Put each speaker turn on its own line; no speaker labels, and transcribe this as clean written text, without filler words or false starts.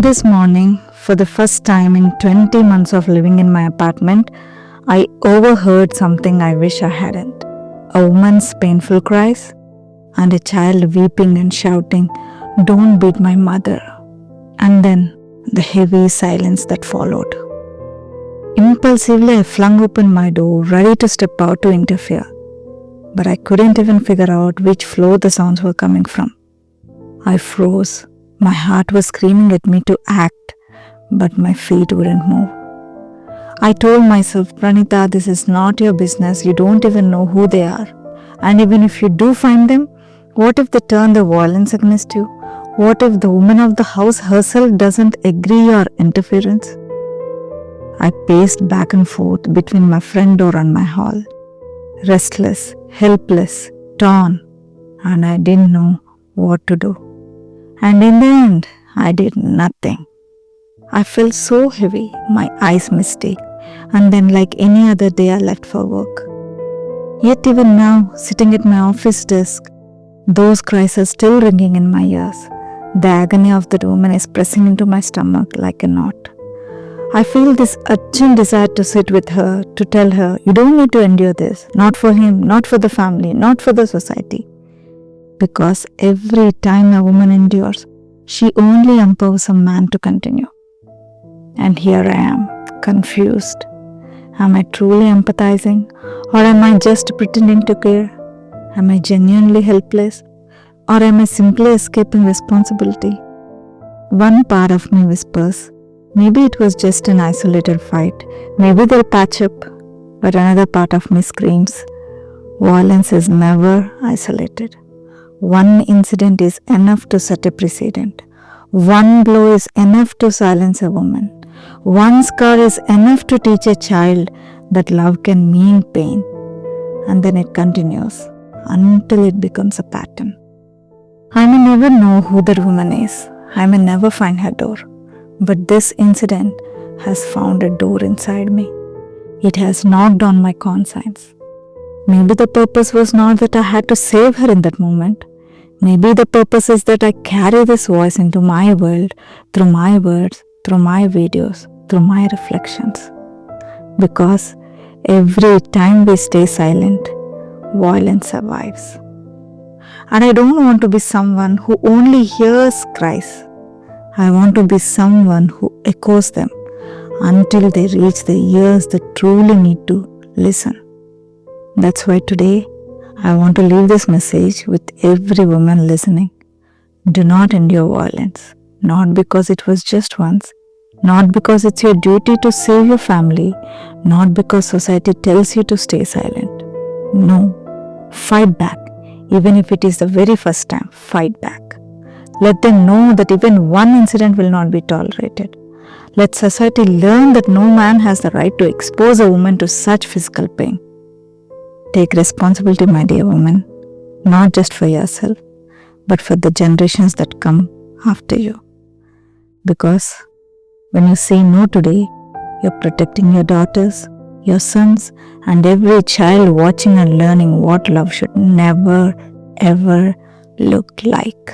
This morning, for the first time in 20 months of living in my apartment, I overheard something I wish I hadn't. A woman's painful cries and a child weeping and shouting, "Don't beat my mother." And then the heavy silence that followed. Impulsively, I flung open my door, ready to step out to interfere. But I couldn't even figure out which floor the sounds were coming from. I froze. My heart was screaming at me to act, but my feet wouldn't move. I told myself, "Pranita, this is not your business. You don't even know who they are. And even if you do find them, what if they turn the violence against you? What if the woman of the house herself doesn't agree or interference?" I paced back and forth between my front door and my hall, restless, helpless, torn, and I didn't know what to do. And in the end, I did nothing. I felt so heavy, my eyes misty, and then like any other day I left for work. Yet even now, sitting at my office desk, those cries are still ringing in my ears. The agony of that woman is pressing into my stomach like a knot. I feel this urgent desire to sit with her, to tell her, "You don't need to endure this, not for him, not for the family, not for the society." Because every time a woman endures, she only empowers a man to continue. And here I am, confused. Am I truly empathizing, or am I just pretending to care? Am I genuinely helpless, or am I simply escaping responsibility? One part of me whispers, maybe it was just an isolated fight, maybe they'll patch up. But another part of me screams, violence is never isolated. One incident is enough to set a precedent. One blow is enough to silence a woman. One scar is enough to teach a child that love can mean pain. And then it continues until it becomes a pattern. I may never know who that woman is. I may never find her door. But this incident has found a door inside me. It has knocked on my conscience. Maybe the purpose was not that I had to save her in that moment. Maybe the purpose is that I carry this voice into my world, through my words, through my videos, through my reflections. Because every time we stay silent, violence survives. And I don't want to be someone who only hears cries. I want to be someone who echoes them until they reach the ears that truly need to listen. That's why today I want to leave this message with every woman listening. Do not endure violence, not because it was just once, not because it's your duty to save your family, not because society tells you to stay silent. No, fight back, even if it is the very first time, fight back. Let them know that even one incident will not be tolerated. Let society learn that no man has the right to expose a woman to such physical pain. Take responsibility, my dear woman, not just for yourself, but for the generations that come after you. Because when you say no today, you're protecting your daughters, your sons, and every child watching and learning what love should never, ever look like.